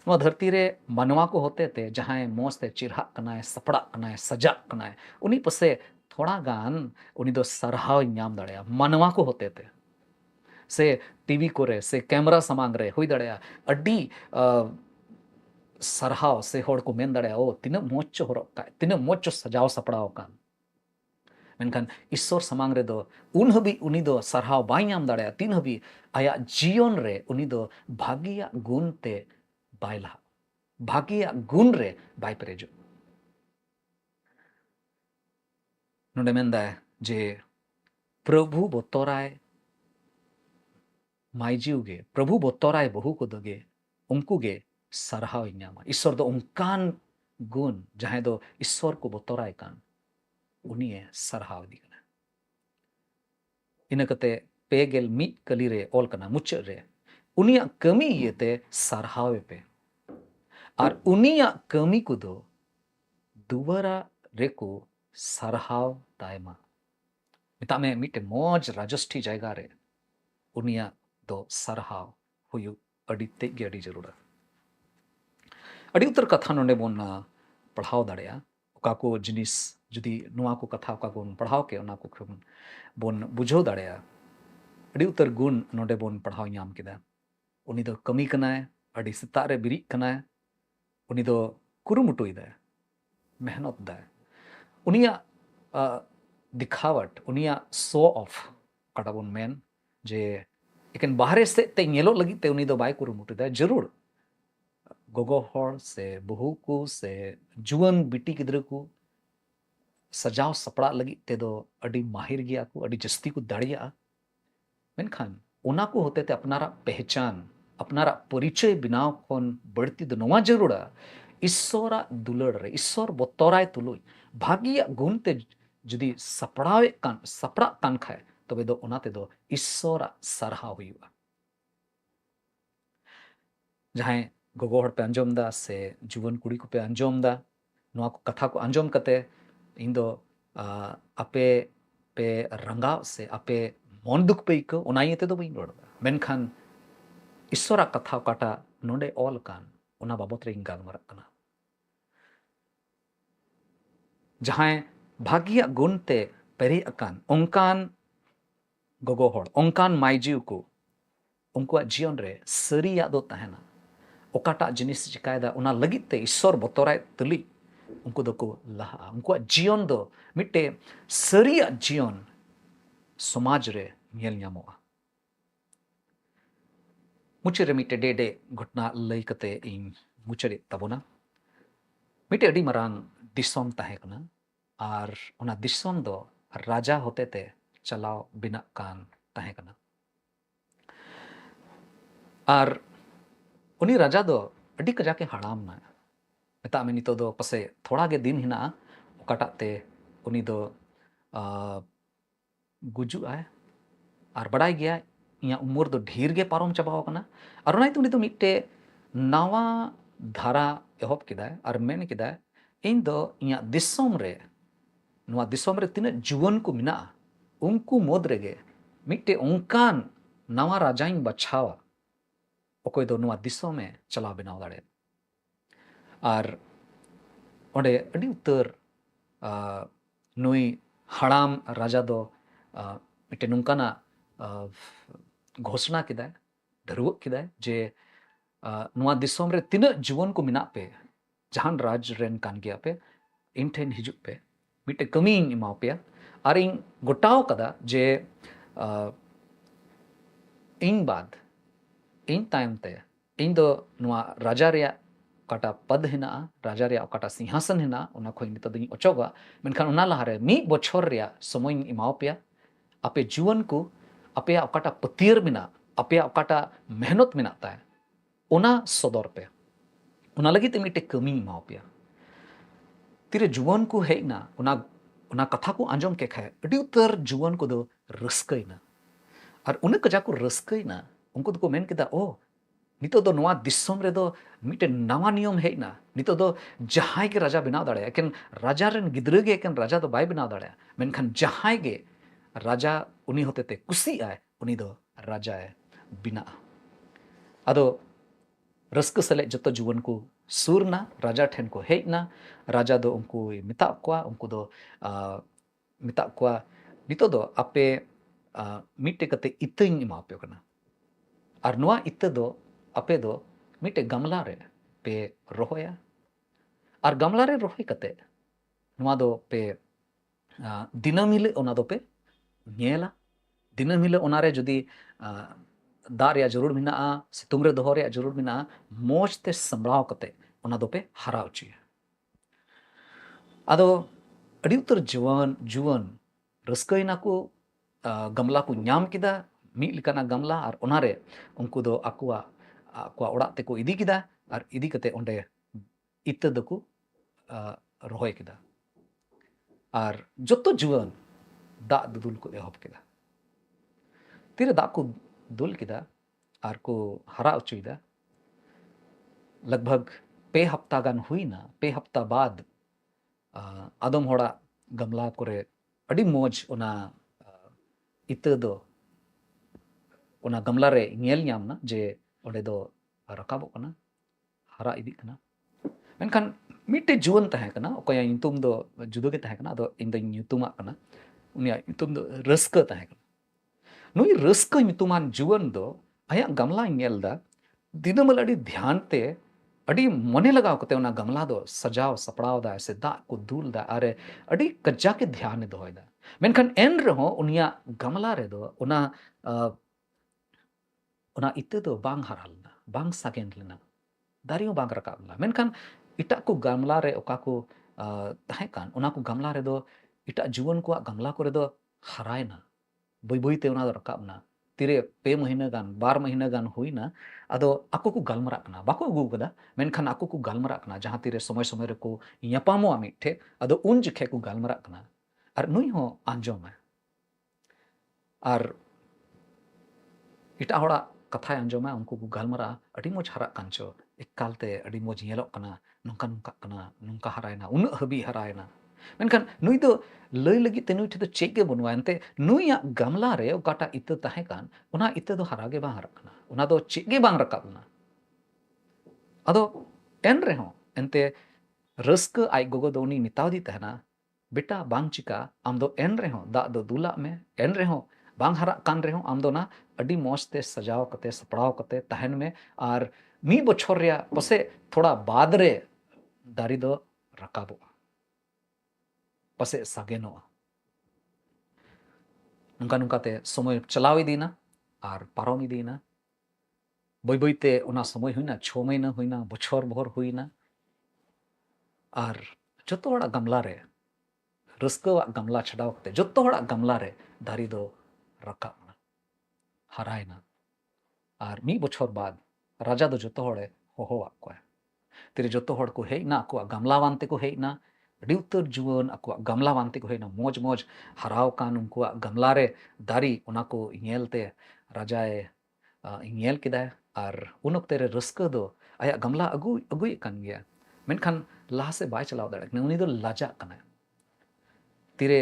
नवा धरती रे मनवा को होते थे जहाँ मोज ते चिरहा कनाय सपड़ा कनाय सजा कनाय उनी पसे थोड़ा गान उनी दो सरहाव ᱧाम दड़या मनवा को होते थे से टीवी को रे से कैमरा समांग रे हुई दड़या अड्डी सरहाव से होड़ को मेन दड़या ओ तिना मोच होरो का तिना मोच सजाव सपड़ाव कान मेनखान ईश्वर समांग रे दो उन हबी उनी दो सरहाव बाय ᱧाम दड़या तीन हबी आया जीवन रे उनी दो भागिया गुण ते बायला भागिया गुण रे बाय पेरेजो नोडे मेंदा जे प्रभु बोतोराय माइजीवगे प्रभु बोतोराय बहु को दगे उनको गे सरहाव ᱧᱟᱢᱟ ईश्वर दो उनकान गुण जहां दो ईश्वर को बोतोराय कान उनिए सरहाव दी कना इनकते पेगेल मिट कली रे ऑल कना मुच रे उनिया कमी येते सरहाव पे और उनिया कमी को दो दुबारा रेको सरहाव तायमा मिता में मिटे मोज राजस्थी जायगा रे उनिया दो सरहाव हुयु अडी तेगे अडी जरूरा अडी उतर कथा नोंडे बोन पढ़ाव दाड़ेया ओका को जिनिस जुदी नुआ को कथा ओका को पढ़ाव के ओना को बोन बुझो दाड़ेया अडी उतर गुण नोंडे बोन पढ़ाव ᱧᱟᱢ केदा उनी दो कमी कनाय अडी सेता रे बिरी कनाय उनी दो कुरुमुटुई दा मेहनत दा उनिया दिखावट उनिया शो ऑफ काटा बोन मेन जे एकेन बाहरे से ते ñेलो लगी ते उनी दो बाय कुरुमुटुई दा जरूर गोगो हर से बहु को से जुवन बिटी गिद्र को सजाव सपड़ा लगी ते दो अडी माहिर गया को अडी जस्ती को दाड़िया मेनखान उना को होते ते अपनारा पहचान अपनारा परिचय बिनाव कोन बढ़ती दो नवा जरूरा ईश्वरा दुलड़ रे ईश्वर बोतोराय तुलुई भागिया गुण ते जुदी सपड़ा कान खाए तबे दो उना ते दो ईश्वरा सरहा हुईवा जहां गोगो हड़ पे अंजोम दा से जुवन कुड़ी को पे अंजोम दा नवा को कथा को अंजोम कते इन दो आपे पे रंगाव से आपे मन दुख पे इको उनाई ते दो बई रोड मेनखान ईश्वरा कथा काटा नोंडे ऑल कान उना बाबत रे गालमरा कना जहां भागिया गुण ते पेरी अकान ओंकान गोगो हड़ ओंकान माइजीव को उनका जीवन रे सरिया दो तहना ओकाटा जिनिस चिकायदा उना लगित ते ईश्वर बोतोराय तली उनको दो को लहा उनको जीवन दो मिटे सरिया जीवन समाज रे ñel ñamoa मुचे रे मिटे डेडे घटना लई कते इन मुचरे तबोना मिटे अडी मरांग दिसोम ताहे कना और उना दिसोम दो राजा होते ते चलाव बिना कान ताहे कना और उनी राजा दो अडी कजा के हड़ाम ना मेता में नितो दो पसे थोड़ा गे दिन हिना ओकाटा ते उनी दो गुजु आए और बड़ाई गया इया उम्र दो ढेर गे पारोम चाबाव कना और उनाई उनी दो मिटे नवा धारा एहब किदाय और मेन किदाय इन दो इया दिसोम रे नवा दिसोम रे तिना जुवन को मिना उनको मोद रेगे मिटे उनकान नवा राजाइन बछावा ओकोय दो नवा दिसोम में चलाव बनाव दाड़े और ओंडे अडी उतर नुई हड़ाम राजा दो मिटे नुंकाना घोषणा किदा धरुव किदा जे नुआ दिसोम रे तिना जुवन को मिना पे जहान राज रेन कान गया पे इन ठेन हिजुक पे मिटे कमी इमाव पे और इन गोटाव कदा जे इन बाद इन टाइम ते इन दो नुआ राजा रे काटा पद हिना राजा रे काटा सिंहासन हिना उना खोई नितो दई ओचोगा मेनखान उना लहारे मी बछर रे समय इमाव पे आपे जुवन को आपे काटा पतियर बिना apea okata mehnot menak tae ona sodor pe ona lagi te mite kami mau pea tire juwan ku heina ona katha ku anjom ke khae adi utar juwan ko do raskaina ar une kaja ku raskaina unku ko men kida oh nito do noa dissom re do mite nawa niyom heina nito do jahai ge raja binaw dare eken raja ren gidre ge eken raja do bai binaw dare menkhan jahai ge raja uni hotete kusi ay uni do raja ay bina ado raska sale joto juwan ku surna raja ठेन को हेजना raja do unku mita kwa unku do mita kwa nito do ape mite kate iteng ima pe kana ar noa ita do ape do mite gamla re pe rohoya ar gamla re rohoi kate noa do pe dinamile ona do pe nyela dinamile onare jodi दार या जरूर मिना सितुंग रे दोहर या जरूर मिना मोज ते समराव कते ona do pe hara uchiya ado adi utar juwan raskaina ku gamla ku nyam kida mi likana gamla ar onare unku do akwa orak te ko idi kida ar idi kate onde ita do ku rohoy kida ar joto juwan da dudul ko ehob kida tire da ku dul kida ar ko hara uchuida लगभग पे हफ्ता गान हुई ना पे हफ्ता बाद आदम होड़ा गमला करे अड़ी मोज ओना इते दो ओना गमला रे ñel ñam na je onde do rakabo kana hara idi kana menkan mite juwan tahe kana okoya nyutum do judo ge tahe kana ado inda nyutuma kana unia nyutum do raska tahe kana nui raska nyutuman juwan do aya gamla ñel da दिनमल अड़ी ध्यान ते अड़ी मने लगाव कते ओना गमला दो सजाव सपड़ाव दा से दा को दूल दा अरे अड़ी कज्जा के ध्यान दोय दा मेनखान एन रहो उनिया गमला रे दो ओना इते दो बांग हरालना बांग सागेन लेना दारियो बांग रकाबला मेनखान इटा को गमला रे ओका को ताहे कान ओना को गमला रे दो इटा जीवन को गमला को रे दो हरायना बई बई ते ओना दो रकाबना तिरे पे महीना गान 12 महीना गान हुई ना अदो ako ku galmara kana bako agu kada menkan ako ku galmara kana jahan tire somoy somoy re ko nyapamo amithe ado un jikhe ku galmara kana ar nui ho anjoma ar ita hora katha anjoma unku ku galmara adi moj hara kancho ekkalte adi moj nyelok kana nungka haraina un habi haraina menkan nui do lay lagi tenui thito cheke bonwa ante nui ya gamla re okata ita tahe kan ona ita do harage ba harakana ona do cheke bang rakabna ado en reho ente raska ai gogo doni mitawdi tahna beta bang chika am do en reho da do dula me en reho bang hara kan reho am do na adi moste sajaw kate sapdaw kate tahen me ar mi bochor ria pase thoda baad re dari do rakabo pase sageno nungka nungka te somoy chalaw idina ar parom idina বই বইতে ওনা সময় হইনা 6 মহিনা হইনা বছর ভর হইনা আর যত হড়া গামলা রে রস্কওয়া গামলা ছড়াও কতে যত হড়া গামলা রে দারি দো রাকাব না হারায় না আর মি বছর বাদ রাজা দো যত হড়ে হোহোয়া কয় তেরে যত হড় को हेई ना को गामला वानते को हेई ना अड़ी उत्तर जुवन ako गामला वानते को हेई ना मोज मोज हराव कान उनको गामला रे दारी ओना को ñelते राजाए ñel किदा ar un okte re raska do aya gamla agui kan gya menkan laha se bai chalaw darak uni do laja kana tire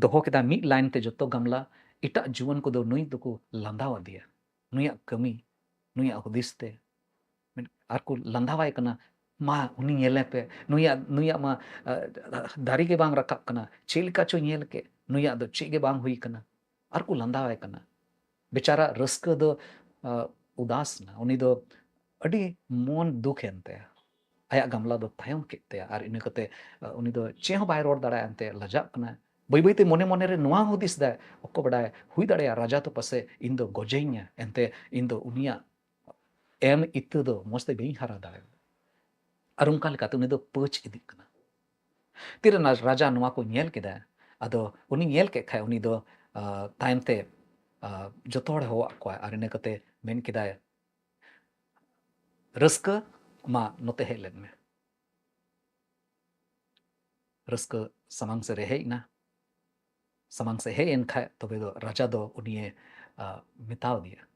doho keda mi line te joto gamla ita juwan ko do nui do ko landawa dia nuya kami nuya hudis te ar ko landawai kana ma uni nyele pe nuya ma dari ke bang rakap kana chilka cho nyel ke nuya do chige bang hui kana ar ko landawai kana बेचारा raska do उदास ना उनी दो अड़ी मन दुख एनते आया गमला दो तायम केते आर इन कते उनी दो चे हो बाय रोड दाड़ा एनते लजा कना बई बई ते मोने मोने रे नोआ हुदिस दा ओको बडाय हुई दाड़ा राजा तो पसे इन दो गोजेኛ एनते इन दो उनिया एम इत दो मस्ते बेई हरा दाड़ा आर उनका लेकाते उनी दो पच इदी कना तिर ना राजा नोआ को ñel केदा अदो उनी ñel के खाय उनी दो तायम ते जोतो हड़ होवा कोय आर इना कते मेन किदाय रस्का मा नोते हेज लेन में रस्का समांग से हेज ना समांग से हेज एन खाय तबे दो राजा दो उनिये मिताव दिया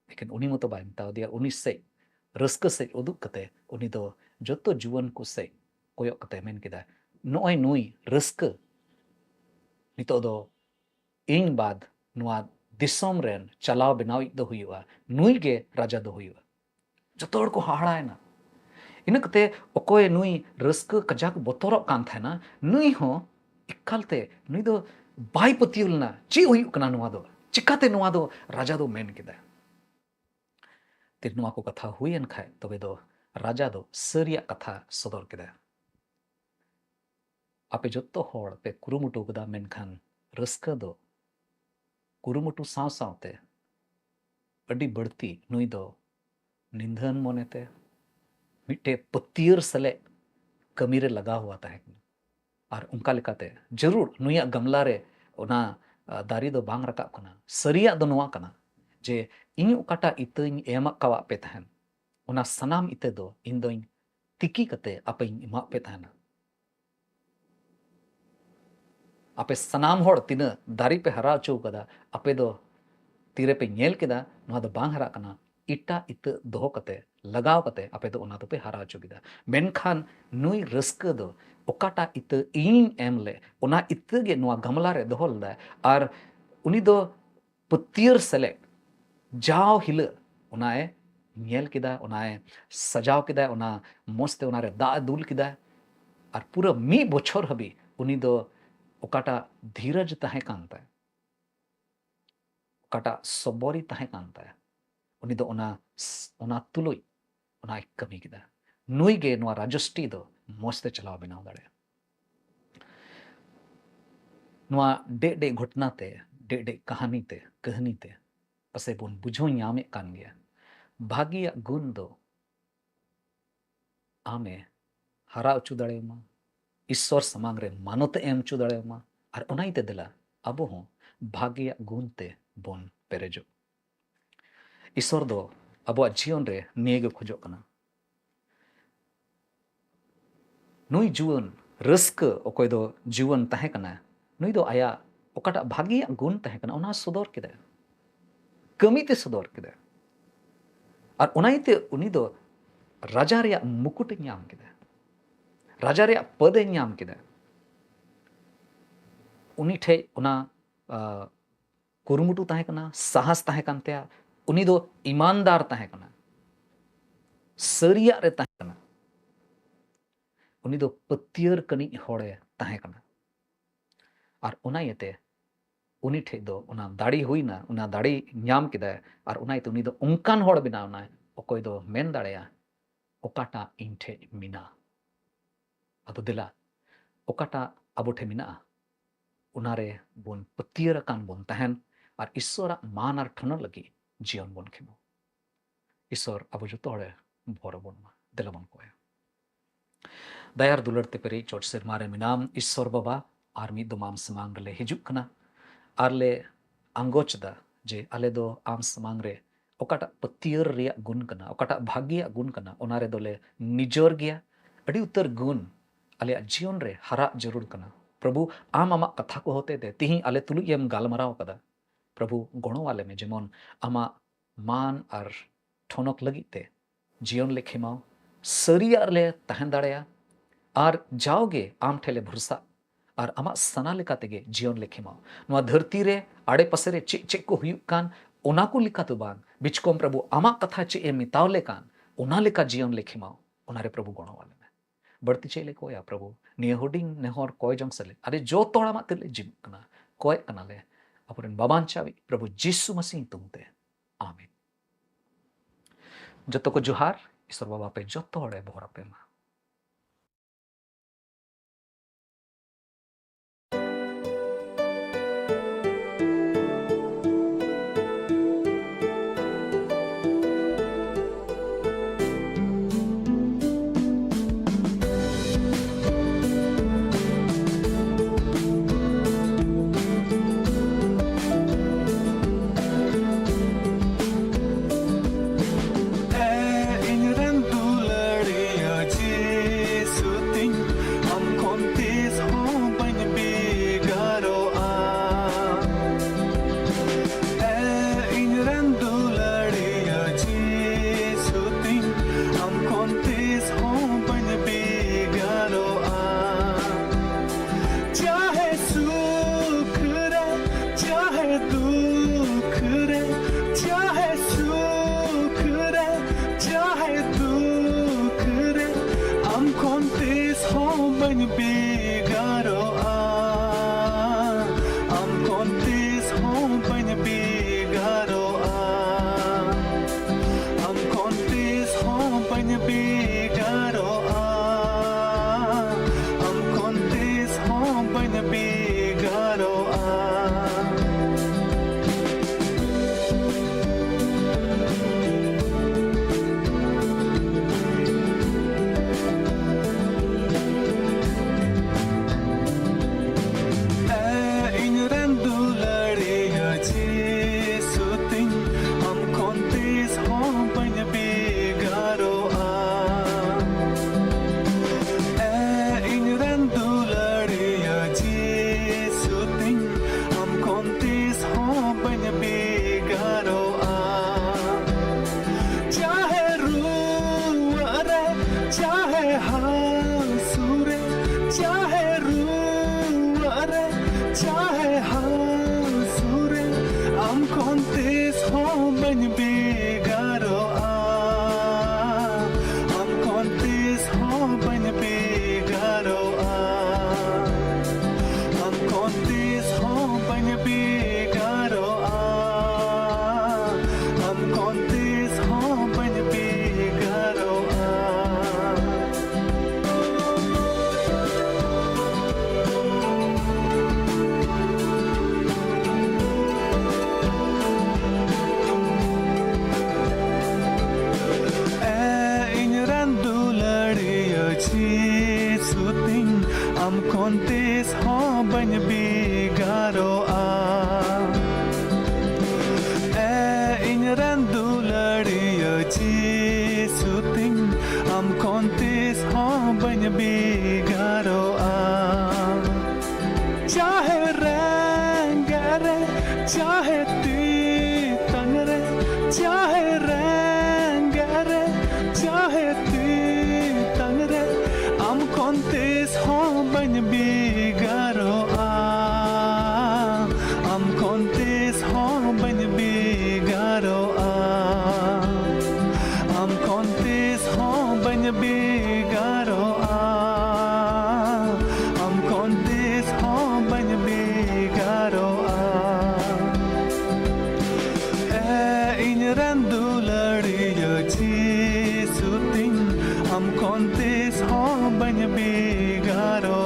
लेकिन उनी मतो बाय मिताव दिया उनी से रस्का से उदुक कते उनी दो जोतो जुवन को से कोयक कते मेन किदाय नोय नुई रस्का नितो दो इन बाद नुआ दिसोम रेन चलाव बनावी दो हुआ नुई के राजा दो हुआ जोतो हड़ को हाहाड़ायना इन कते अकोय नुई रस्का कजाक बोतोरक कान थाना नुई हो इकालते नुई दो बाय पतियुलना ची हुयु कना नुआ दो चिकाते नुआ दो राजा दो मेन किदा तिर नुआ को कथा हुयन खाय तबे दो राजा दो सरिया कथा सदर किदा आपे जोतो हड़ पे कुरुमुटु कदा मेनखान रस्का दो कुरुमुटु साव सावते अडी बढ़ती नुई दो निंदन मोनेते मिट्टे पतियर सले कमी रे लगा हुआ था और उनका लेकाते जरूर नुया गमला रे ओना दारी दो बांग रकाब कना सरिया दो नुआ कना जे इन उकाटा इतनी एमक कावा पे तहन ओना सनाम इते दो इन दो तिकी कते आपे इमा पे तहना आपे सनाम होड़ तिना दारी पे हरा चौ कदा आपे दो तीरे पे नेल केदा नुआ दो बांग हरा कना इटा इत दोहो कते लगाव कते आपे दो ओना दो पे हरा चौ किदा मेनखान नुई रस्का दो ओकाटा इत इन एमले ओना इत गे नुआ गमला रे दोहो लदा और उनी दो पतियर सेले जाव हिल ओनाए नेल किदा ओनाए सजाव किदा ओना मस्ते ओना रे दा दुल किदा और पूरा मी बोछर हबी उनी दो ओकाटा धीरज तहे कांता ओकाटा सबरी तहे कांता उनी दो ओना तुलुई ओना कमी किदा नुई गे नुआ राजस्टी दो मस्ते चलाव बनाव दाड़े नुआ डे डे घटना ते डे कहानी ते पसे बोन बुझो यामे कान गया भागिया गुण दो आमे हरा उचु दाड़ेमा ईश्वर समांग रे मानोते एम चु दाड़ेमा और ओनाइते दिला अबो हो भागिया गुण ते बोन पेरेजो ईश्वर दो अबो जीवन रे निये खोजो कना नुई जुवन रस्का ओकोय दो जीवन तहे कना नुई दो आया ओकाटा भागिया गुण तहे कना ओना सदर किदा कमीते सदर किदा और ओनाइते उनी दो राजा रे मुकुट ᱧᱟᱢ किदा राजा रे पदे ᱧᱟᱢ किदा उनी ठे ओना कुरुमुटु तहे कना साहस तहे कानते उनी दो ईमानदार तहे कना सरिया रे तहे कना उनी दो पतियर कनी होड़े तहे कना और ओनायते उनी ठे दो ओना दाड़ी हुईना ओना दाड़ी ᱧᱟᱢ किदा और ओनायते उनी दो उनकान होड़ बनावना ओकोय दो मेन दाड़ेया ओकाटा इन ठे मिना अदो दिला ओकाटा अबो ठे मिना उनारे बोन पतियर कान बोन तहन और ईश्वरा मान और ठन लगी जीवन बोन खेमो ईश्वर अबो जो तोड़े भोर बोन मा दिला बोन कोया दयार दुलरते पेरी चोट सिर मारे मिनाम ईश्वर बाबा और मी दो माम समांग ले हिजुक कना और ले अंगोच दा जे अले दो आम समांग रे ओकाटा पतियर रिया गुण कना ओकाटा भाग्य गुण कना ओनारे दोले निजोर गया अड़ी उत्तर गुण अले जीवन रे हरा जरूर कना प्रभु आम आमा कथा को होते दे तिही अले तुलु यम गालमराव कदा प्रभु गणो वाले में जेमन आमा मान और ठोनक लगिते जीवन ले खेमाओ सरिया ले तहन दाड़ेया और जाओगे आम ठेले भरसा और आमा सना लेका तेगे जीवन ले खेमाओ नुआ धरती रे आड़े पसे रे चे चे को हुयुक कान ओना को लिखा तो बांग बिचकोम प्रभु आमा कथा चे ए मिताव ले कान ओना लेका जीवन ले खेमाओ ओनारे प्रभु गणो वाले में बढ़ती चे ले कोया प्रभु निये हुडिंग नेहर कोय जंग सले अरे जो तोड़ा मा तेले जिम कना कोय कना ले अपुरन बाबान चावी प्रभु यीशु मसीह तुमते आमीन जतो को जोहार ईश्वर बाबा पे जतो हड़े भोरा पे मा home when you bigaro am contis home when you bigaro am contis home when you bigaro am contis home when you bigaro am contis home when you bigaro in dulariya chi suting am contis home when you bigaro chahe rangare chahe tangare chahe rangare chahe tangare am contis home when you bigaro am contis home when you bigaro am contis home when you bigaro am contis home when you bigaro inrandulariya chi suting am contis home when you bigaro